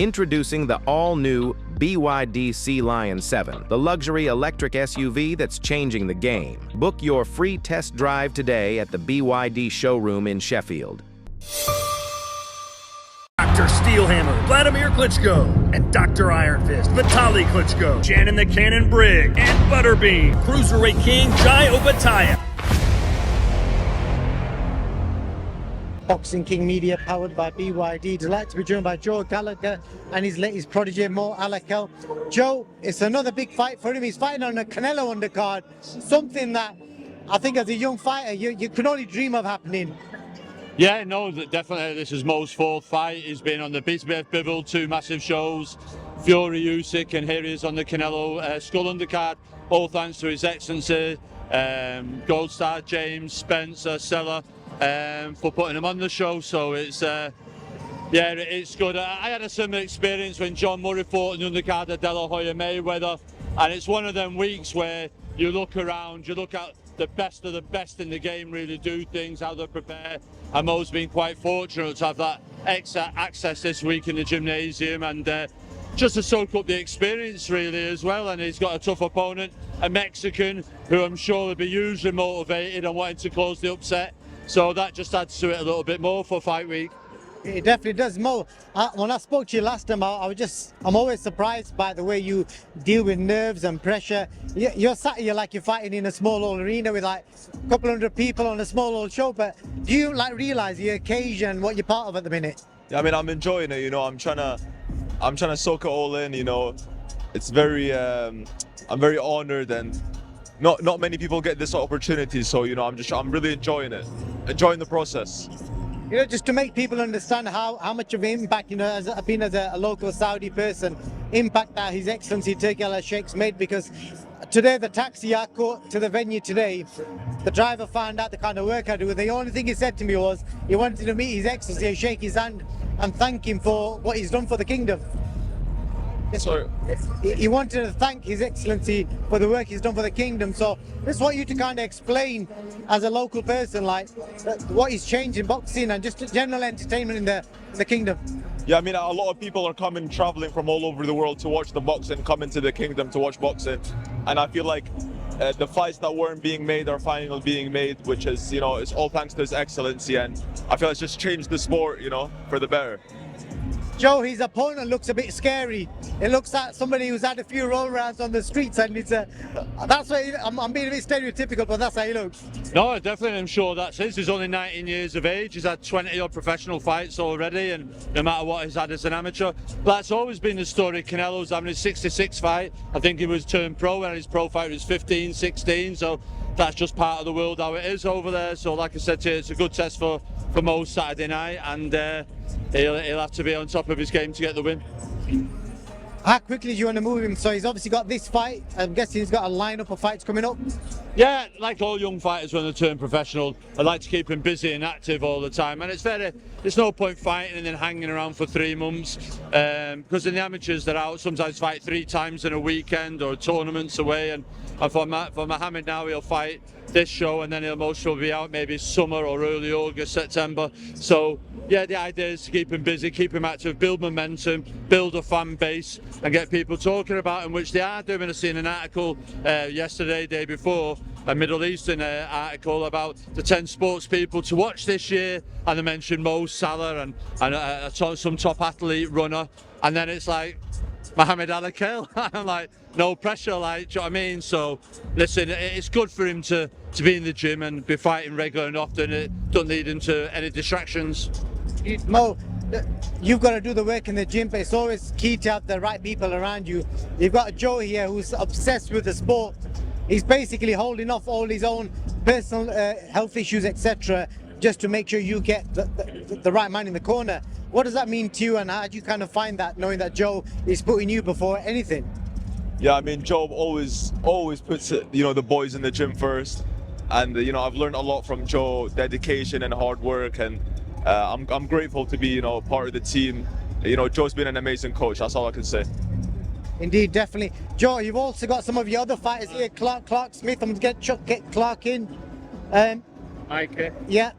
Introducing the all-new BYD Sea Lion 7, the luxury electric SUV that's changing the game. Book your free test drive today at the BYD showroom in Sheffield. Dr. Steelhammer, Vladimir Klitschko, and Dr. Iron Fist, Vitaly Klitschko, Shannon the Cannon Briggs, and Butterbean, Cruiserweight King Jai Opataya. Boxing King Media, powered by BYD. Delighted to be joined by Joe Gallagher and his latest protege, Mo Alakel. Joe, it's another big fight for him. He's fighting on a Canelo undercard, something that I think as a young fighter you could only dream of happening. Yeah, no, definitely this is Mo's fourth fight. He's been on the BTBF Bivol, 2 massive shows, Fury Usyk, and here he is on the Canelo Skull undercard, all thanks to His Excellency, Gold Star James Spencer Seller, for putting him on the show. So it's yeah, it's good. I had a similar experience when John Murray fought in the undercard of De La Hoya Mayweather, and it's one of them weeks where you look around, you look at the best of the best in the game really do things, how they prepare. And Mo's been quite fortunate to have that access this week in the gymnasium, and just to soak up the experience really as well. And he's got a tough opponent, a Mexican, who I'm sure will be hugely motivated and wanting to close the upset. So that just adds to it a little bit more for fight week. It definitely does. Mo, when I spoke to you last time, I'm always surprised by the way you deal with nerves and pressure. You're sat here like you're fighting in a small old arena with like a couple hundred people on a small old show, but do you like realize the occasion, what you're part of at the minute? Yeah, I mean, I'm enjoying it, you know. I'm trying to soak it all in, you know. It's very I'm very honored, and not many people get this opportunity, so you know, I'm really enjoying it, enjoying the process. You know, just to make people understand how much of an impact, you know, as a local Saudi person, impact that His Excellency Turki Al-Sheikh's made, because today the taxi I caught to the venue today, the driver found out the kind of work I do, and the only thing he said to me was he wanted to meet His Excellency and shake his hand and thank him for what he's done for the kingdom. Sorry. He wanted to thank His Excellency for the work he's done for the kingdom. So I just want you to kind of explain, as a local person, like what is changing boxing and just general entertainment in the kingdom. Yeah, I mean, a lot of people are traveling from all over the world to watch the boxing, coming to the kingdom to watch boxing, and I feel like the fights that weren't being made are finally being made, which is, you know, it's all thanks to His Excellency, and I feel it's just changed the sport, you know, for the better. Joe, his opponent looks a bit scary. It looks like somebody who's had a few roll rounds on the streets, and that's why I'm being a bit stereotypical, but that's how he looks. No, definitely, I'm sure that's his. He's only 19 years of age. He's had 20 odd professional fights already, and no matter what he's had as an amateur. But that's always been the story. Canelo's having his 66 fight. I think he was turned pro when his pro fight was 15, 16. So that's just part of the world how it is over there. So like I said to you, it's a good test for Mo Saturday night, and he'll have to be on top of his game to get the win. How quickly do you want to move him? So he's obviously got this fight. I'm guessing he's got a lineup of fights coming up. Yeah, like all young fighters when they turn professional, I like to keep him busy and active all the time. And there's no point fighting and then hanging around for 3 months, because in the amateurs they're out, sometimes fight 3 times in a weekend or tournaments away. And for Mohammed now, he'll fight this show, and then he'll most probably be out maybe summer or early August, September. So yeah, the idea is to keep him busy, keep him active, build momentum, build a fan base, and get people talking about him, which they are doing. I seen an article yesterday, day before, a Middle Eastern article about the 10 sports people to watch this year, and they mentioned Mo Salah and some top athlete runner, and then it's like Mohamed Alakel. I'm like, no pressure, like, do you know what I mean? So listen, it's good for him to be in the gym and be fighting regular and often. It doesn't lead him to any distractions. Mo, you've got to do the work in the gym, but it's always key to have the right people around you. You've got Joe here who's obsessed with the sport. He's basically holding off all his own personal health issues, etc., just to make sure you get the right man in the corner. What does that mean to you, and how do you kind of find that, knowing that Joe is putting you before anything? Yeah, I mean, Joe always puts you know, the boys in the gym first, and you know, I've learned a lot from Joe, dedication and hard work, and I'm grateful to be, you know, part of the team. You know, Joe's been an amazing coach. That's all I can say. Indeed, definitely. Joe, you've also got some of your other fighters here. Clark Smith. I'm going to get Clark in. Mike. Yeah,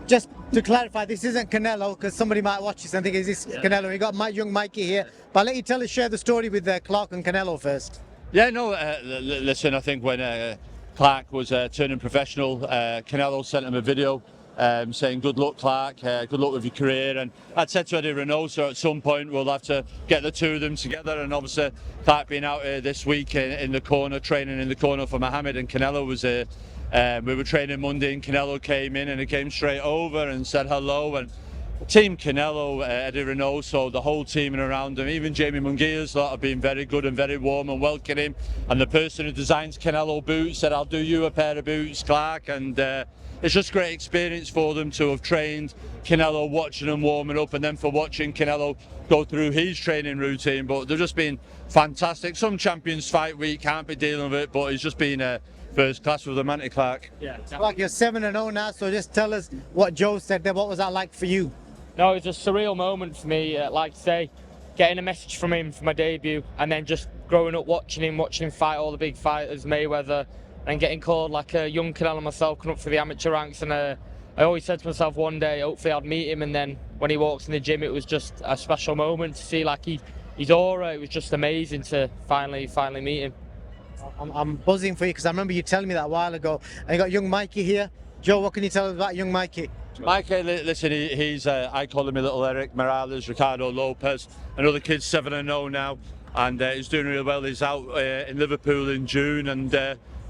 just to clarify, this isn't Canelo, because somebody might watch this and think, is this Canelo? You got young Mikey here. But I'll let you share the story with Clark and Canelo first. Yeah, no, listen, I think when Clark was turning professional, Canelo sent him a video saying, good luck, Clark, good luck with your career. And I'd said to Eddie Reynoso, at some point we'll have to get the two of them together. And obviously, Clark being out here this week in the corner, training in the corner for Mohammed, and Canelo was here. We were training Monday and Canelo came in and he came straight over and said hello. And Team Canelo, Eddie Reynoso, the whole team and around him, even Jamie Munguia's lot have been very good and very warm and welcoming him. And the person who designs Canelo boots said, I'll do you a pair of boots, Clark. And it's just a great experience for them to have trained Canelo, watching him warming up, and then for watching Canelo go through his training routine. But they've just been fantastic. Some champions fight week can't be dealing with it, but it's just been first class with the Manti, Clark. Yeah, Clark, you're 7-0 now, so just tell us what Joe said there. What was that like for you? No, it was a surreal moment for me, like I say, getting a message from him for my debut, and then just growing up watching him fight all the big fighters, Mayweather, and getting called like a young Canelo myself, coming up for the amateur ranks. And I always said to myself one day, hopefully I'd meet him. And then when he walks in the gym, it was just a special moment to see like his aura. It was just amazing to finally meet him. I'm buzzing for you because I remember you telling me that a while ago. And you got young Mikey here. Joe, what can you tell us about young Mikey? Mikey, listen, he's I call him a little Eric Morales, Ricardo Lopez, another kid 7-0 now, and he's doing really well. He's out in Liverpool in June, and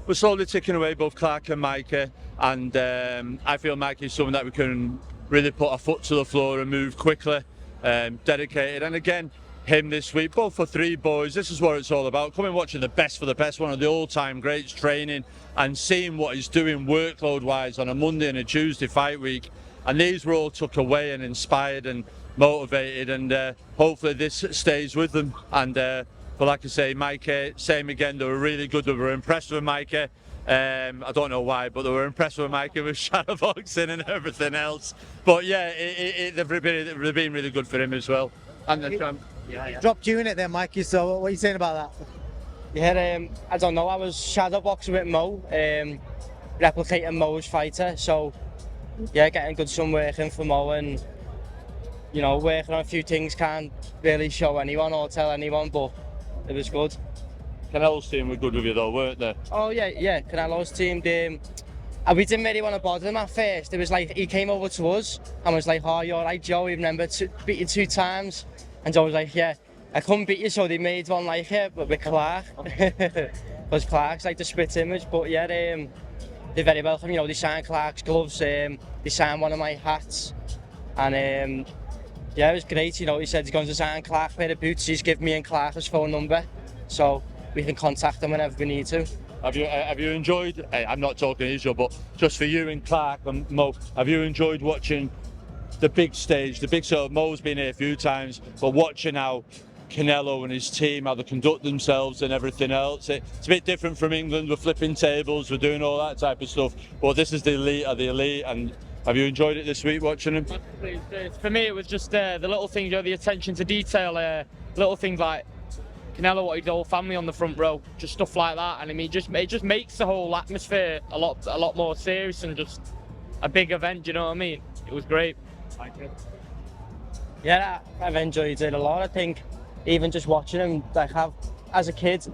we're slowly ticking away, both Clark and Mikey, and I feel Mikey's someone that we can really put our foot to the floor and move quickly, dedicated. And again, him this week, both for three boys, this is what it's all about. Coming watching the best for the best, one of the all-time greats training, and seeing what he's doing workload-wise on a Monday and a Tuesday fight week. And these were all took away and inspired and motivated, and hopefully this stays with them. And but like I say, Mikey, same again, they were really good. They were impressed with Mikey. I don't know why, but they were impressed with Mikey with shadowboxing and everything else. But yeah, they've been really good for him as well. And the champ. Yeah. Dropped you in it there, Mikey, so what are you saying about that? Yeah, I don't know, I was shadowboxing with Mo, replicating Mo's fighter, so yeah, getting good sun working for Mo, and you know, working on a few things can't really show anyone or tell anyone, but it was good. Canelo's team were good with you though, weren't they? Oh yeah, Canelo's team, we didn't really want to bother him at first. It was like, he came over to us and was like, oh, you're right, Joe, you remember beat you 2 times? And Joe was like, yeah, I couldn't beat you, so they made one like it, but with Clark. Because Clark's like the split image, but yeah, they're very welcome. You know, they signed Clark's gloves, they signed one of my hats, and yeah, it was great. You know, he said he's going to sign Clark a pair of boots. He's given me and Clark his phone number, so we can contact them whenever we need to. Have you enjoyed, I'm not talking Israel, but just for you and Clark and Mo, have you enjoyed watching the big stage, so Mo's been here a few times, but watching how Canelo and his team, how they conduct themselves and everything else, it's a bit different from England. We're flipping tables, we're doing all that type of stuff, but this is the elite of the elite. And have you enjoyed it this week watching them? For me, it was just the little things, you know, the attention to detail, little things like Canelo wanted the whole family on the front row, just stuff like that. And I mean, it just makes the whole atmosphere a lot more serious and just a big event. Do you know what I mean? It was great. Yeah, I've enjoyed it a lot. I think even just watching him, like, as a kid,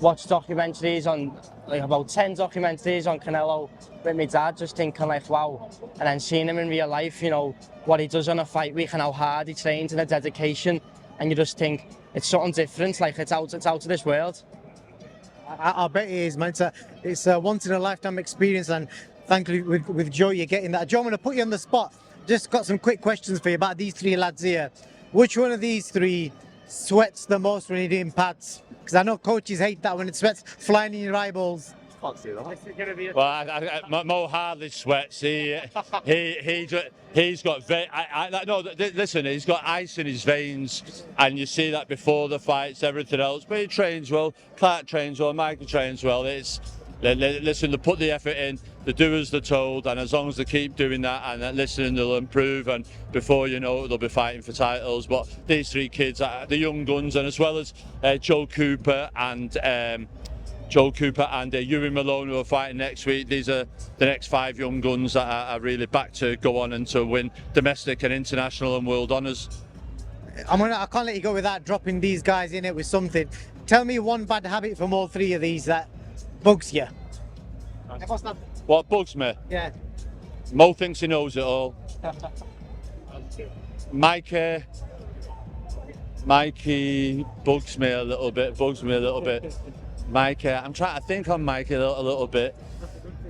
watched documentaries on, like, about 10 documentaries on Canelo with my dad, just thinking like, wow. And then seeing him in real life, you know, what he does on a fight week and how hard he trains and the dedication, and you just think it's something different, like it's out of this world. I bet it is, man. It's a once in a lifetime experience, and thankfully with Joe you're getting that. Joe, I'm going to put you on the spot. Just got some quick questions for you about these 3 lads here. Which one of these 3 sweats the most when you're doing pads? Because I know coaches hate that when it sweats flying in your eyeballs. Well, Mo hardly sweats. He's got listen, he's got ice in his veins, and you see that before the fights, everything else. But he trains well. Clark trains well. Michael trains well. Listen, they put the effort in, they do as they're told, and as long as they keep doing that and listening, they'll improve, and before you know it, they'll be fighting for titles. But these 3 kids, the young guns, and as well as Joe Cooper and Joe Cooper and Ewan Malone, who are fighting next week. These are the next 5 young guns that are really back to go on and to win domestic and international and world honours. I can't let you go without dropping these guys in it with something. Tell me one bad habit from all 3 of these that bugs you. What bugs me? Yeah. Mo thinks he knows it all. Mikey bugs me a little bit. Mikey, I'm trying to think on Mikey a little bit.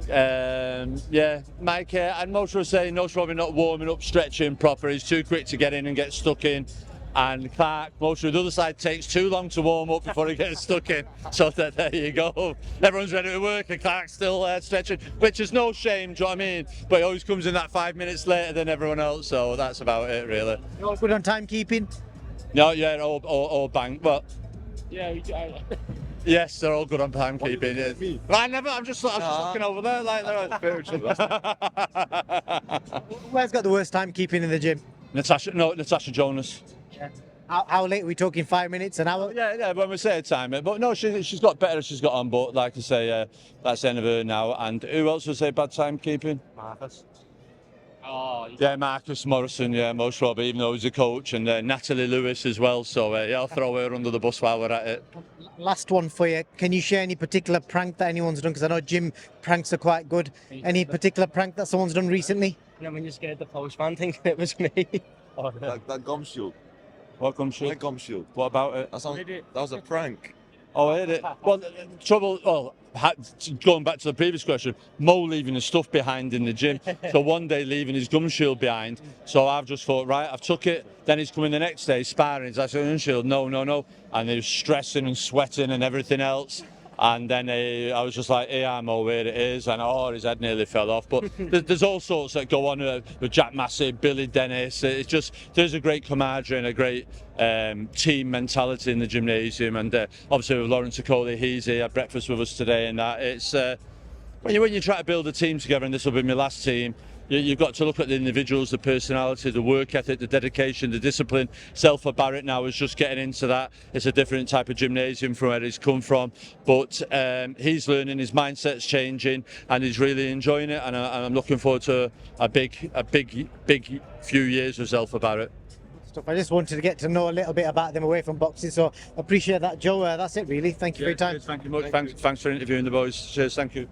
Yeah, Mikey, and most will say No's probably not warming up, stretching proper. He's too quick to get in and get stuck in. And Clark, most of the other side, takes too long to warm up before he gets stuck in. So there you go. Everyone's ready to work and Clark's still stretching, which is no shame, do you know what I mean? But he always comes in that 5 minutes later than everyone else, so that's about it, really. You're good on timekeeping? No, yeah, all bang, but... Yeah, yes, they're all good on timekeeping. I'm just looking over there like they're... Where's got the worst timekeeping in the gym? Natasha Jonas. Yeah. How late are we talking? 5 minutes, an hour? Yeah, when we say a time, but no, she's got better as she's got on, but like I say, that's the end of her now. And who else would say bad timekeeping? Marcus. Yeah, Marcus Morrison, yeah, most probably, even though he's a coach, and Natalie Lewis as well, so yeah, I'll throw her under the bus while we're at it. Last one for you. Can you share any particular prank that anyone's done? Because I know gym pranks are quite good. Any particular prank that someone's done recently? You know when you scared the postman thinking it was me? That gum shield. What gum shield? My gum shield. What about it? That was a prank. Oh, I heard it. Well, going back to the previous question, Mo leaving his stuff behind in the gym. So one day leaving his gum shield behind. So I've just thought, right, I've took it. Then he's coming the next day sparring. He's like, gum shield, no. And he was stressing and sweating and everything else. And then I was just like, hey, I'm over where it is. And his head nearly fell off. But there's all sorts that go on with Jack Massey, Billy Dennis. It's just, there's a great camaraderie and a great team mentality in the gymnasium. And obviously with Lawrence Okoli, he's here, had breakfast with us today. And that it's when you try to build a team together, and this will be my last team, you've got to look at the individuals, the personality, the work ethic, the dedication, the discipline. Zelfa Barrett now is just getting into that. It's a different type of gymnasium from where he's come from, but he's learning, his mindset's changing, and he's really enjoying it. And I'm looking forward to a big few years with Zelfa Barrett. I just wanted to get to know a little bit about them away from boxing, so I appreciate that, Joe. That's it, really. Thank you for your time. Thank you much. Thanks for interviewing the boys. Cheers. Thank you.